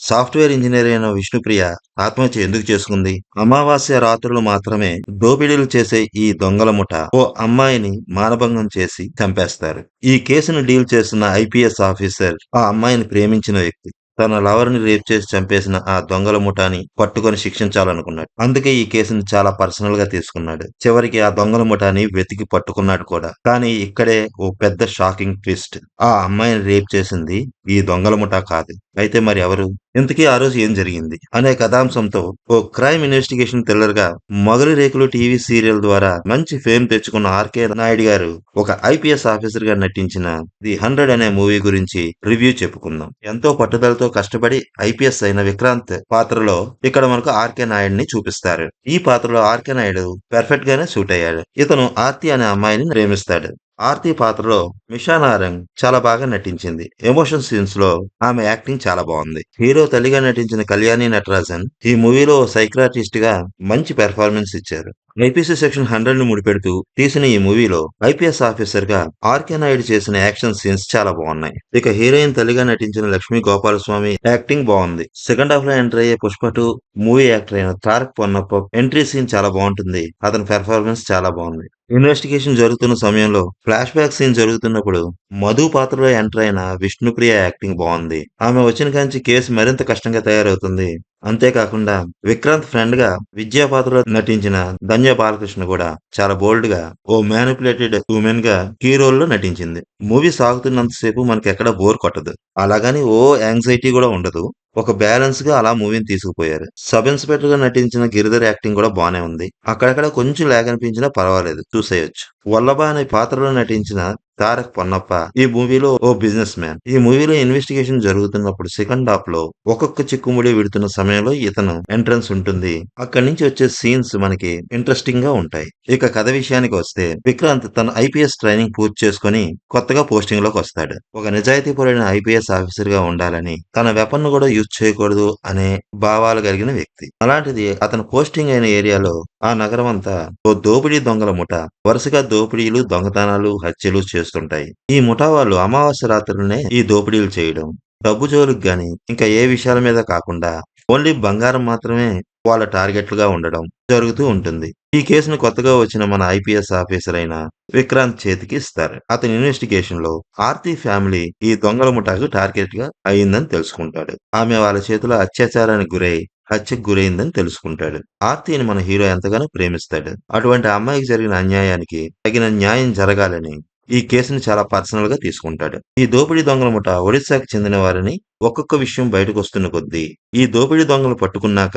Software engineer అయిన విష్ణుప్రియ ఆత్మహత్య ఎందుకు చేసుకుంది? అమావాస్య రాత్రులు మాత్రమే దోపిడీలు చేసే ఈ దొంగల ముఠ ఓ అమ్మాయిని మానభంగం చేసి చంపేస్తారు. ఈ కేసును డీల్ చేస్తున్న ఐపీఎస్ ఆఫీసర్ ఆ అమ్మాయిని ప్రేమించిన వ్యక్తి. తన లవర్‌ని రేప్ చేసి చంపేసిన ఆ దొంగల ముఠాని పట్టుకొని శిక్షించాలనుకున్నాడు. అందుకే ఈ కేసుని చాలా పర్సనల్‌గా తీసుకున్నాడు. చివరికి ఆ దొంగల ముఠాని వెతికి పట్టుకున్నాడు కూడా. కానీ ఇక్కడే ఓ పెద్ద షాకింగ్ ట్విస్ట్. ఆ అమ్మాయిని రేప్ చేసింది ఈ దొంగల ముఠా కాదు. అయితే మరి ఎవరు? ఇంతకీ ఆ రోజు ఏం జరిగింది? అనే కథాంశంతో ఓ క్రైమ్ ఇన్వెస్టిగేషన్ థ్రిల్లర్‌గా 'మొగలి రేకులు' టీవీ సీరియల్ ద్వారా మంచి ఫేమ్ తెచ్చుకున్న ఆర్‌కే నాయుడు గారు ఒక ఐపీఎస్ ఆఫీసర్‌గా నటించిన 'ది 100' అనే మూవీ గురించి రివ్యూ చెప్పుకుందాం. ఎంతో పట్టుదలతో కష్టపడి ఐపీఎస్ అయిన విక్రాంత్ పాత్రలో ఇక్కడ మనకు ఆర్‌కే నాయుడుని చూపిస్తారు. ఈ పాత్రలో ఆర్‌కే నాయుడు పర్ఫెక్ట్ గానే సూట్ అయ్యాడు. ఇతను ఆర్తి అనే అమ్మాయిని ప్రేమిస్తాడు. ఆర్తి పాత్రలో మిషా నారంగ్ చాలా బాగా నటించింది. ఎమోషన్ సీన్స్ లో ఆమె యాక్టింగ్ చాలా బాగుంది. హీరో తల్లిగా నటించిన కళ్యాణి నటరాజన్ ఈ మూవీలో సైక్రాటిస్ట్ గా మంచి పెర్ఫార్మెన్స్ ఇచ్చారు. ఐపీసీ సెక్షన్ 100 ని ముడిపెడుతూ తీసిన ఈ మూవీలో ఐపీఎస్ ఆఫీసర్ గా ఆర్కే నాయుడు చేసిన యాక్షన్ సీన్స్ చాలా బాగున్నాయి. ఇక హీరోయిన్ తల్లిగా నటించిన లక్ష్మీ గోపాలస్వామి యాక్టింగ్ బాగుంది. సెకండ్ హాఫ్ లో ఎంటర్ అయ్యే పుష్ప 2 మూవీ యాక్టర్ అయిన తారక్ పొన్నప్ప ఎంట్రీ సీన్ చాలా బాగుంటుంది. అతని పెర్ఫార్మెన్స్ చాలా బాగుంది. ఇన్వెస్టిగేషన్ జరుగుతున్న సమయంలో ఫ్లాష్ బ్యాక్ సీన్ జరుగుతున్నప్పుడు మధు పాత్రలో ఎంటర్ అయిన విష్ణుప్రియ యాక్టింగ్ బాగుంది. ఆమె వచ్చిన కాంచి కేసు మరింత కష్టంగా తయారవుతుంది. అంతేకాకుండా విక్రాంత్ ఫ్రెండ్ గా విద్యా పాత్రలో నటించిన ధన్య బాలకృష్ణ కూడా చాలా బోల్డ్ గా ఓ మ్యానిపులేటెడ్ ఉమెన్ గా కీ రోల్ లో నటించింది. మూవీ సాగుతున్నంతసేపు మనకి ఎక్కడ బోర్ కొట్టదు. అలాగని ఓ యాంగ్జైటీ కూడా ఉండదు. ఒక బ్యాలెన్స్ గా అలా మూవీని తీసుకుపోయారు. సబ్ ఇన్స్పెక్టర్ గా నటించిన గిరిధర్ యాక్టింగ్ కూడా బానే ఉంది. అక్కడక్కడ కొంచెం లాగ్ అనిపించినా పర్వాలేదు, చూసేయొచ్చు. వల్లభ అనే పాత్రలో నటించిన తారక్ పొన్నప్ప ఈ మూవీలో ఓ బిజినెస్ మ్యాన్. ఈ మూవీలో ఇన్వెస్టిగేషన్ జరుగుతున్నప్పుడు సెకండ్ హాఫ్ లో ఒక్కొక్క చిక్కుముడి విడుతున్న సమయంలో ఇతను ఎంట్రన్స్ ఉంటుంది. అక్కడి నుంచి వచ్చే సీన్స్ మనకి ఇంట్రెస్టింగ్ గా ఉంటాయి. ఇక కథ విషయానికి వస్తే విక్రాంత్ తన ఐపీఎస్ ట్రైనింగ్ పూర్తి చేసుకుని కొత్తగా పోస్టింగ్ లోకి వస్తాడు. ఒక నిజాయితీపరుడైన ఐపీఎస్ ఆఫీసర్ గా ఉండాలని, తన వెపన్ ను కూడా యూజ్ చేయకూడదు అనే భావాలు కలిగిన వ్యక్తి. అలాంటిది అతను పోస్టింగ్ అయిన ఏరియాలో ఆ నగరం అంతా ఓ దోపిడీ దొంగల ముఠ వరుసగా దోపిడీలు, దొంగతనాలు, హత్యలు చేస్తుంటాయి. ఈ ముఠా వాళ్ళు అమావాస్య రాత్రులనే ఈ దోపిడీలు చేయడం, డబ్బు జోలికి గాని ఇంకా ఏ విషయాల మీద కాకుండా ఓన్లీ బంగారం మాత్రమే వాళ్ళ టార్గెట్లుగా ఉండడం జరుగుతూ ఉంటుంది. ఈ కేసును కొత్తగా వచ్చిన మన ఐపీఎస్ ఆఫీసర్ అయిన విక్రాంత్ చేతికి ఇస్తారు. అతని ఇన్వెస్టిగేషన్ లో ఆర్తి ఫ్యామిలీ ఈ దొంగల ముఠాకు టార్గెట్ గా అయిందని తెలుసుకుంటాడు. ఆమె వాళ్ళ చేతిలో అత్యాచారానికి గురై హత్యకు గురైందని తెలుసుకుంటాడు. ఆర్తిని మన హీరో ఎంతగానో ప్రేమిస్తాడు. అటువంటి అమ్మాయికి జరిగిన అన్యాయానికి తగిన న్యాయం జరగాలని ఈ కేసుని చాలా పర్సనల్ గా తీసుకుంటాడు. ఈ దోపిడీ దొంగల ముఠ ఒడిశాకి చెందిన వారని ఒక్కొక్క విషయం బయటకు వస్తున్న కొద్దీ ఈ దోపిడీ దొంగలు పట్టుకున్నాక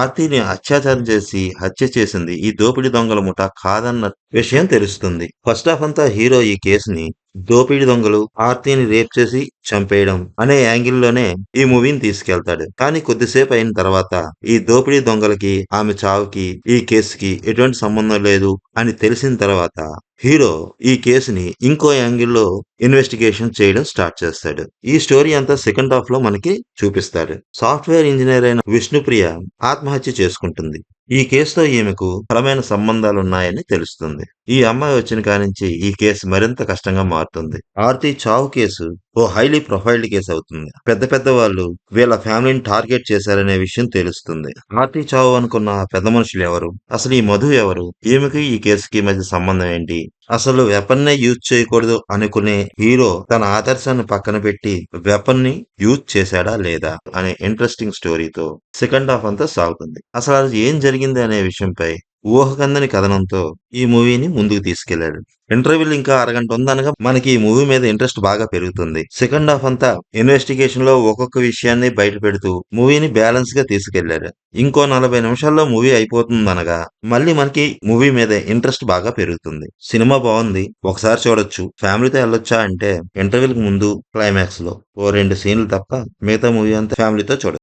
ఆర్తిని అత్యాచారం చేసి హత్య చేసింది ఈ దోపిడీ దొంగల ముఠ కాదన్న విషయం తెలుస్తుంది. ఫస్ట్ హాఫ్ అంతా హీరో ఈ కేసుని దోపిడీ దొంగలు ఆర్తిని రేప్ చేసి చంపేయడం అనే యాంగిల్లోనే ఈ మూవీని తీసుకెళ్తాడు. కానీ కొద్దిసేపు అయిన తర్వాత ఈ దోపిడీ దొంగలకి, ఆమె చావుకి, ఈ కేసుకి ఎటువంటి సంబంధం లేదు అని తెలిసిన తర్వాత హీరో ఈ కేసుని ఇంకో యాంగిల్లో ఇన్వెస్టిగేషన్ చేయడం స్టార్ట్ చేస్తాడు. ఈ స్టోరీ అంతా సెకండ్ హాఫ్ లో మనకి చూపిస్తాడు. సాఫ్ట్వేర్ ఇంజనీర్ అయిన విష్ణుప్రియ ఆత్మహత్య చేసుకుంటుంది. ఈ కేసుతో ఈమెకు బలమైన సంబంధాలున్నాయని తెలుస్తుంది. ఈ అమ్మాయి వచ్చిన కానించి ఈ కేసు మరింత కష్టంగా మారుతుంది. ఆర్తి చావు కేసు ఓ హైలీ ప్రొఫైల్డ్ కేసు అవుతుంది. పెద్ద పెద్ద వాళ్ళు వీళ్ళ ఫ్యామిలీని టార్గెట్ చేశారనే విషయం తెలుస్తుంది. ఆర్తి చావు అనుకున్న ఆ పెద్ద మనుషులు ఎవరు? అసలు ఈ మధు ఎవరు? ఈమెకి ఈ కేసుకి మధ్య సంబంధం ఏంటి? అసలు వెపన్ నే యూజ్ చేయకూడదు అనుకునే హీరో తన ఆదర్శాన్ని పక్కన పెట్టి వెపన్ ని యూజ్ చేశాడా లేదా అనే ఇంట్రెస్టింగ్ స్టోరీతో సెకండ్ హాఫ్ అంతా సాగుతుంది. అసలు అది ఏం జరిగింది అనే విషయంపై ఊహకందని కథనంతో ఈ మూవీని ముందుకు తీసుకెళ్లాడు. ఇంటర్వ్యూలు ఇంకా అరగంట ఉందనగా మనకి ఈ మూవీ మీద ఇంట్రెస్ట్ బాగా పెరుగుతుంది. సెకండ్ హాఫ్ అంతా ఇన్వెస్టిగేషన్ లో ఒక్కొక్క విషయాన్ని బయట పెడుతూ మూవీని బ్యాలెన్స్ గా తీసుకెళ్లారు. ఇంకో 40 నిమిషాల్లో మూవీ అయిపోతుందనగా మళ్ళీ మనకి మూవీ మీద ఇంట్రెస్ట్ బాగా పెరుగుతుంది. సినిమా బాగుంది, ఒకసారి చూడొచ్చు, ఫ్యామిలీతో వెళ్ళొచ్చా అంటే ఇంటర్వ్యూలకు ముందు క్లైమాక్స్ లో ఓ 2 సీన్లు తప్ప మిగతా మూవీ అంతా ఫ్యామిలీతో చూడొచ్చు.